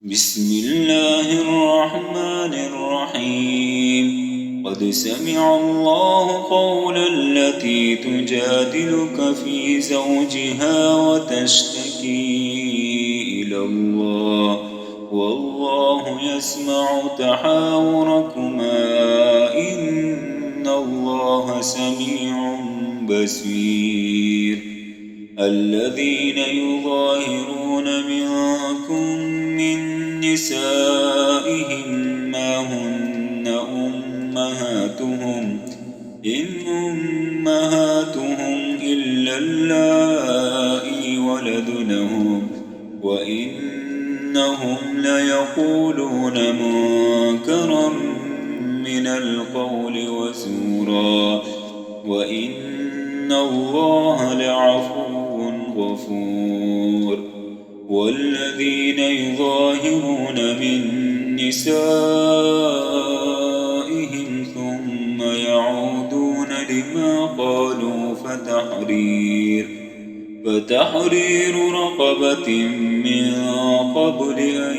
بسم الله الرحمن الرحيم. قد سمع الله قول التي تجادلك في زوجها وتشتكي إلى الله والله يسمع تحاوركما إن الله سميع بصير. الذين يظاهرون منكم من نسائهم ما هن أمهاتهم إن أمهاتهم إلا اللائي ولدنهم وإنهم ليقولون منكرا من القول وزورا وإن الله لعفو غفور. والذين يظاهرون من نسائهم ثم يعودون لما قالوا فتحرير رقبة من قبل أن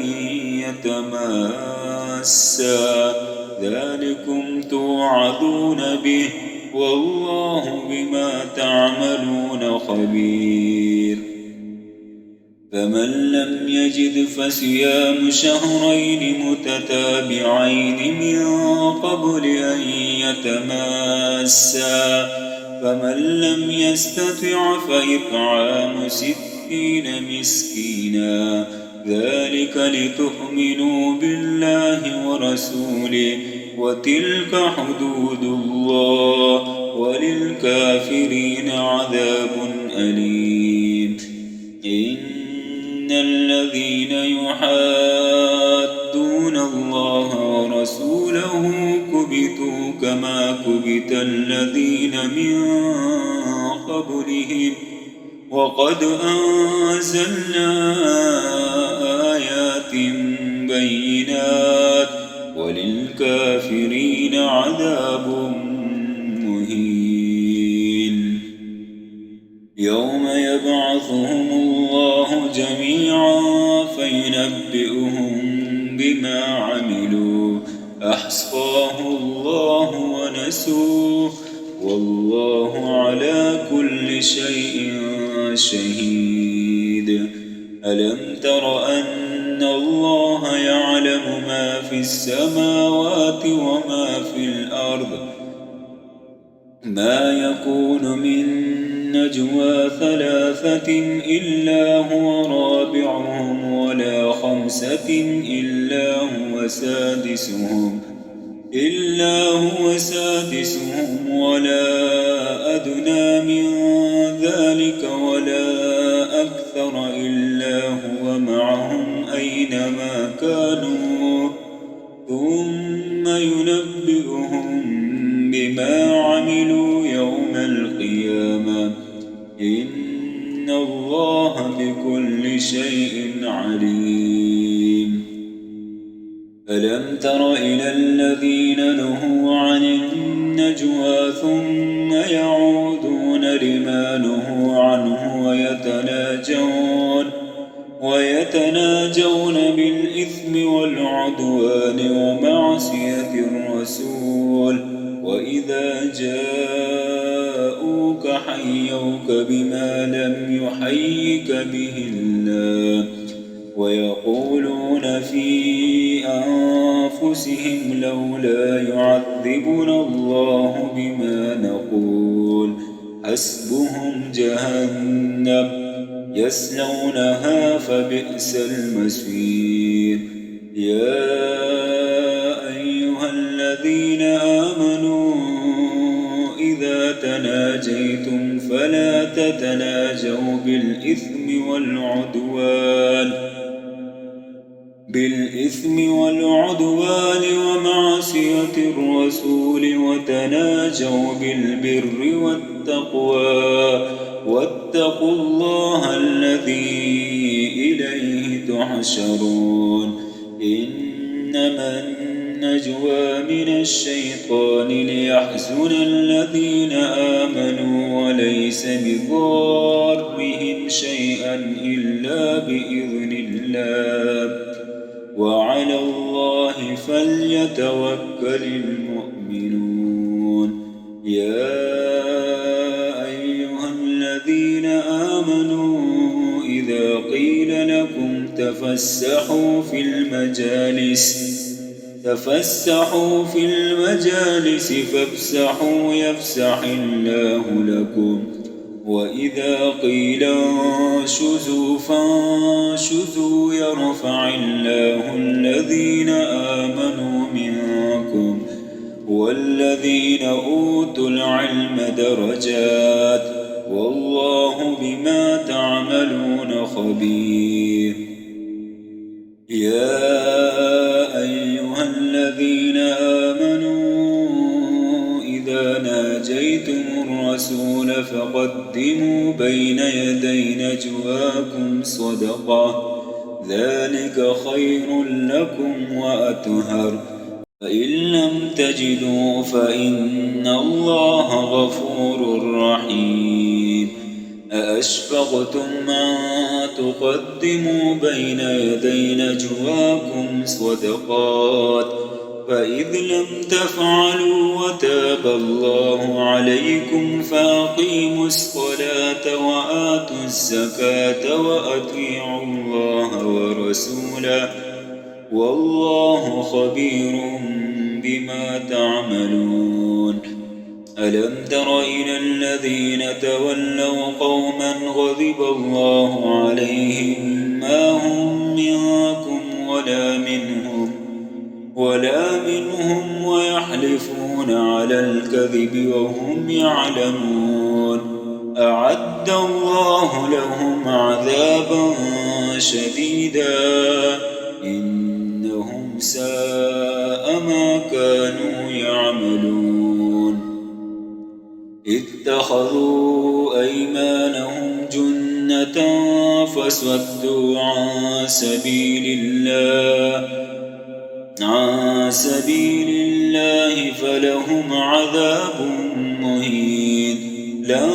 يتماسا ذلكم توعظون به والله بما تعملون خبير. فمن لم يجد فصيام شهرين متتابعين من قبل أن يتماسا فمن لم يستطع فإطعام 60 مسكينا ذلك لتؤمنوا بالله ورسوله وتلك حدود الله وللكافرين عذاب أليم. إن الذين يحادون الله ورسوله كبتوا كما كبت الذين من قبلهم وقد أنزلنا آيات بينات وللكافرين عذاب مهين. يوم يبعثهم الله جميعا فينبئهم بما عملوا أحصاه الله ونسوه والله على كل شيء شهيد. ألم تر أن الله يعلم ما في السماوات وما في الأرض ما يكون من نجوى 3 إلا هو رابعهم ولا 5 إلا هو سادسهم ولا أدنى من ذلك ولا أكثر إلا هو معهم أينما كانوا ثم ينبئهم بما عملوا يوم القيامة إن الله بكل شيء عليم. ألم تر إلى الذين نهوا عن النجوى ثم يعودون لما نهوا عنه ويتناجون بالإثم والعدوان ومعصية الرسول وإذا جاءوك حيوك بما لم يحيك به الله ويقولون في أنفسهم لولا يعذبنا الله بما نقول حسبهم جهنم يصلونها فبئس المصير. يا أيها الذين آمنوا إذا تناجيتم فلا تتناجوا بالإثم والعدوان ومعصية الرسول وتناجوا بالبر والتقوى واتقوا الله الذي إليه تحشرون. إنما النجوى من الشيطان ليحزن الذين آمنوا وليس بضارهم شيئا إلا بإذن الله وعلى الله فليتوكل المؤمنون يا أيها الذين آمنوا إذا قيل لكم تفسحوا في المجالس فافسحوا يفسح الله لكم وإذا قيل انشزوا فانشزوا يرفع الله الذين آمنوا منكم والذين أوتوا العلم درجات والله بما تعملون خبير يا أيها الذين آمنوا إذا ناجيتم الرسول فقدموا بين يدي نجواكم صدقة ذلك خير لكم وأطهر فإن لم تجدوا فإن الله غفور رحيم أأشفقتم أن تقدموا بين يدي نجواكم صدقات فإذ لم تفعلوا وتاب الله عليكم فأقيموا الصلاة وآتوا الزكاة وأطيعوا الله ورسوله والله خبير بما تعملون ألم تر إلى الذين تولوا قوما غضب الله عليهم ما هم منكم ولا منهم ويحلفون على الكذب وهم يعلمون أعد الله لهم عذابا شديدا إنهم ساء ما كانوا يعملون اتخذوا أيمانهم جنة فصدوا عن سبيل الله فلهم عذاب مهين لن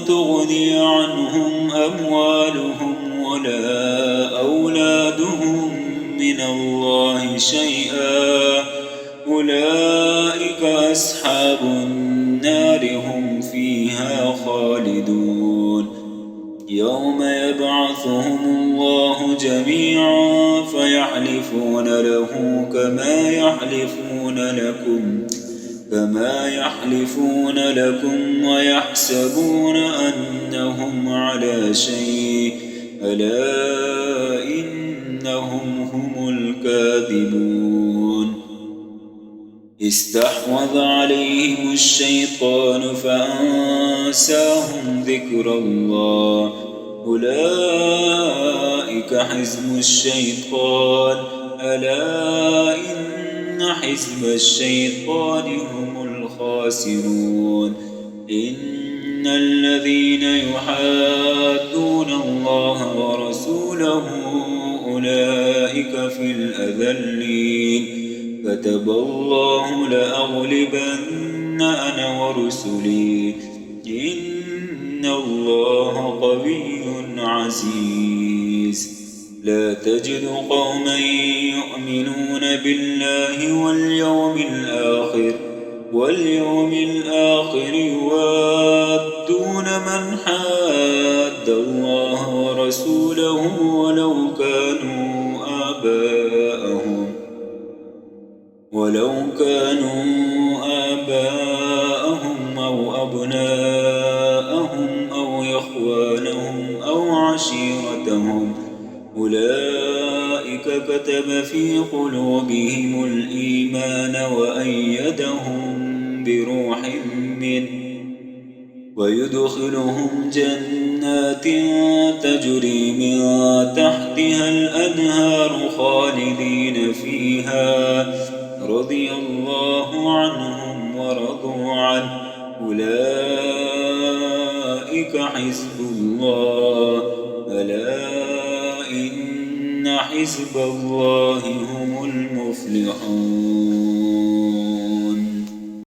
تغني عنهم أموالهم ولا أولادهم من الله شيئا أولئك أصحاب النار هم فيها خالدون يوم يبعثهم الله جميعا فيحلفون له كما يحلفون لكم ويحسبون أنهم على شيء ألا إنهم هم الكاذبون استحوذ عليهم الشيطان فأنساهم ذكر الله أولئك حزب الشيطان ألا إن حزب الشيطان هم الخاسرون إن الذين يحادون الله ورسوله أولئك في الأذلين كتب الله لأغلبن أنا ورسلي إن الله قوي عزيز لا تجد قوما يؤمنون بالله واليوم الآخر يوادون من حاد الله ورسوله ولو كانوا آباءهم أو أبناءهم أو إخوانهم أو عشيرتهم أولئك كتب في قلوبهم الإيمان وأيدهم بروح منه ويدخلهم جنات تجري من تحتها الأنهار خالدين فيها رضي الله عنهم ورضوا عنه أولئك حزب الله ألا إن حزب الله هم المفلحون